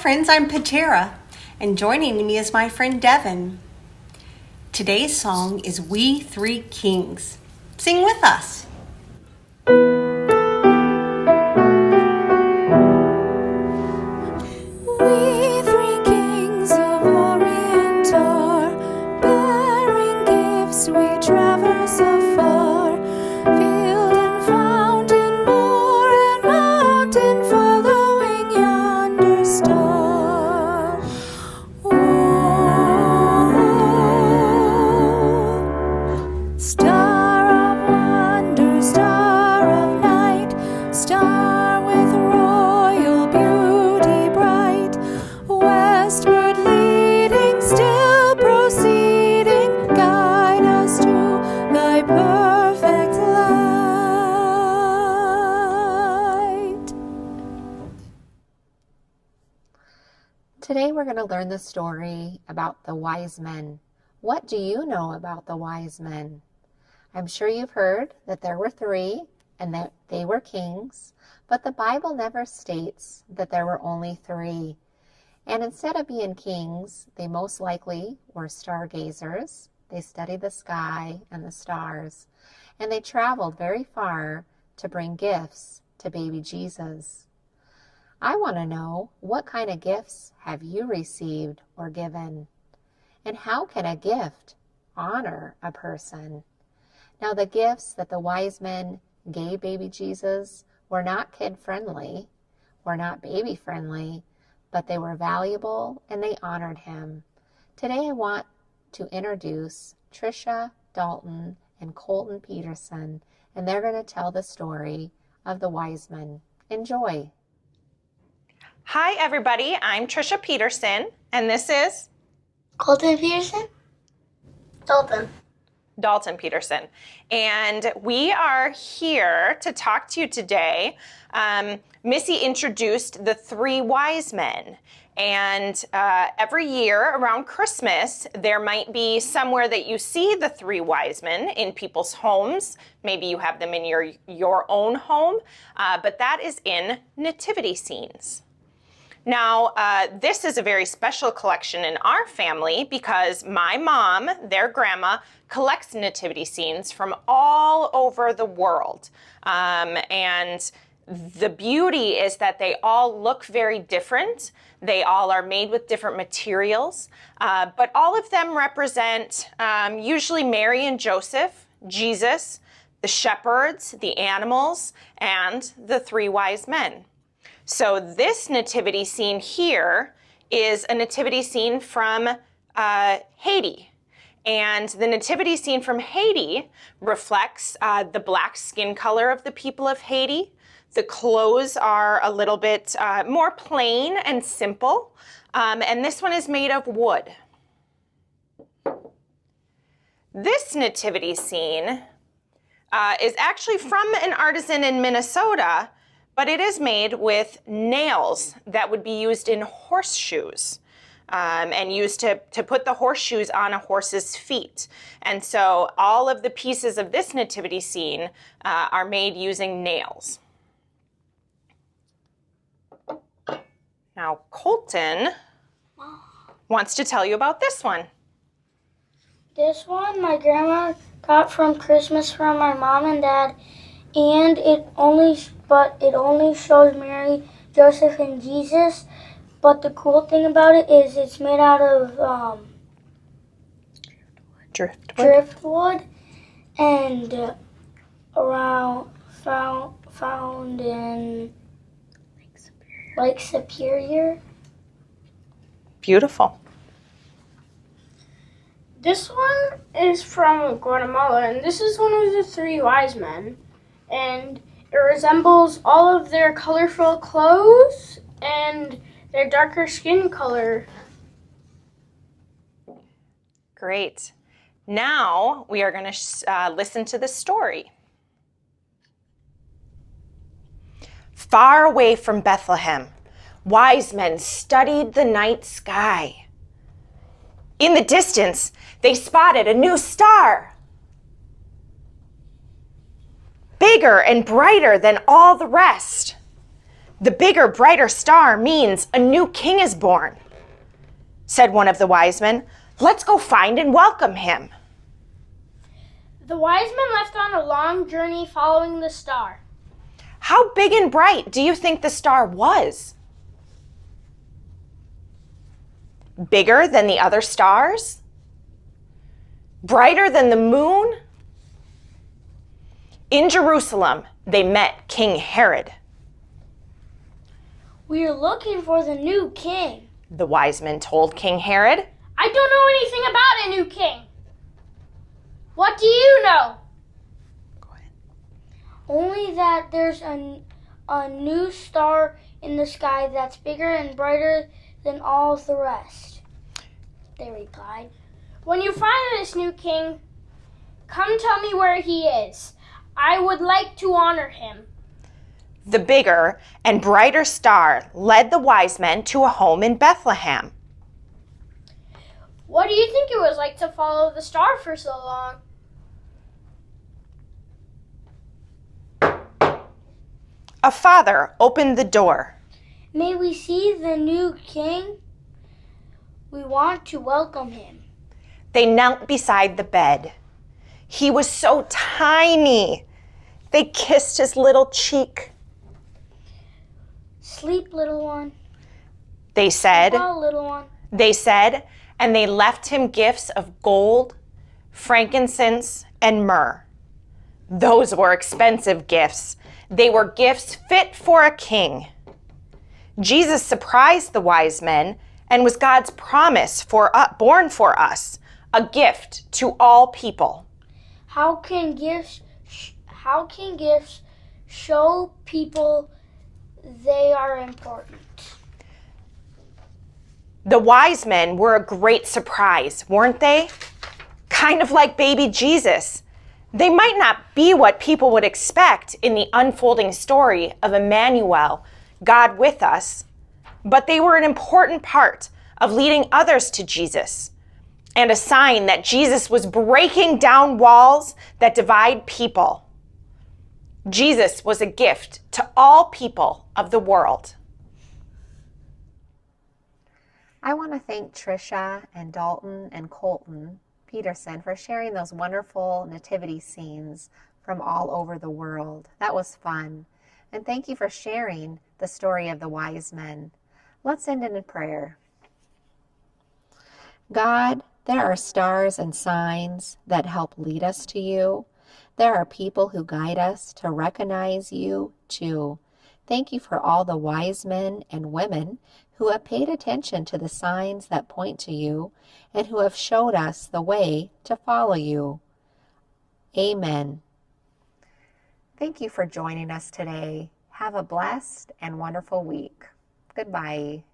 friends, I'm Patera, and joining me is my friend Devin. Today's song is We Three Kings. Sing with us. We three kings of Orient are, bearing gifts we traverse afar, field and fountain, moor and mountain, following yonder star. Oh, star of wonder, star of night, star with royal beauty bright, westward leading, still proceeding, guide us to thy perfect light. Today we're going to learn the story about the wise men. What do you know about the wise men? I'm sure you've heard that there were three and that they were kings, but the Bible never states that there were only three. And instead of being kings, they most likely were stargazers. They studied the sky and the stars, and they traveled very far to bring gifts to baby Jesus. I want to know, what kind of gifts have you received or given? And how can a gift honor a person? Now, the gifts that the wise men gave baby Jesus were not kid-friendly, were not baby-friendly, but they were valuable and they honored him. Today I want to introduce Trisha, Dalton, and Colton Peterson, and they're going to tell the story of the wise men. Enjoy. Hi, everybody. I'm Trisha Peterson, and this is Colton Peterson? Dalton Peterson. And we are here to talk to you today. Missy introduced the three wise men. And every year around Christmas, there might be somewhere that you see the three wise men in people's homes. Maybe you have them in your own home, but that is in nativity scenes. Now, this is a very special collection in our family because my mom, their grandma, collects nativity scenes from all over the world. And the beauty is that they all look very different. They all are made with different materials, but all of them represent usually Mary and Joseph, Jesus, the shepherds, the animals, and the three wise men. So this nativity scene here is a nativity scene from Haiti. And the nativity scene from Haiti reflects the black skin color of the people of Haiti. The clothes are a little bit more plain and simple. And this one is made of wood. This nativity scene is actually from an artisan in Minnesota, but it is made with nails that would be used in horseshoes and used to put the horseshoes on a horse's feet. And so all of the pieces of this nativity scene are made using nails. Now, Colton wants to tell you about this one. This one my grandma got from Christmas from my mom and dad, and it only shows Mary, Joseph, and Jesus. But the cool thing about it is it's made out of driftwood and found in Lake Superior. Beautiful. This one is from Guatemala, and this is one of the three wise men. And it resembles all of their colorful clothes and their darker skin color. Great. Now we are going to listen to the story. Far away from Bethlehem, wise men studied the night sky. In the distance, they spotted a new star. Bigger and brighter than all the rest. "The bigger, brighter star means a new king is born," said one of the wise men. "Let's go find and welcome him." The wise men left on a long journey following the star. How big and bright do you think the star was? Bigger than the other stars? Brighter than the moon? In Jerusalem, they met King Herod. "We are looking for the new king." The wise men told King Herod. "I don't know anything about a new king. What do you know?" "Only that there's a new star in the sky that's bigger and brighter than all of the rest," they replied. "When you find this new king, come tell me where he is. I would like to honor him." The bigger and brighter star led the wise men to a home in Bethlehem. "What do you think it was like to follow the star for so long?" A father opened the door. "May we see the new king? We want to welcome him." They knelt beside the bed. He was so tiny. They kissed his little cheek. "Sleep, little one." They said, "Well, little one." and they left him gifts of gold, frankincense, and myrrh. Those were expensive gifts. They were gifts fit for a king. Jesus surprised the wise men and was God's promise born for us, a gift to all people. How can gifts show people they are important? The wise men were a great surprise, weren't they? Kind of like baby Jesus. They might not be what people would expect in the unfolding story of Emmanuel, God with us, but they were an important part of leading others to Jesus and a sign that Jesus was breaking down walls that divide people. Jesus was a gift to all people of the world. I want to thank Trisha and Dalton and Colton Peterson for sharing those wonderful nativity scenes from all over the world. That was fun. And thank you for sharing the story of the wise men. Let's end in a prayer. God, there are stars and signs that help lead us to you. There are people who guide us to recognize you too. Thank you for all the wise men and women who have paid attention to the signs that point to you and who have showed us the way to follow you. Amen. Thank you for joining us today. Have a blessed and wonderful week. Goodbye.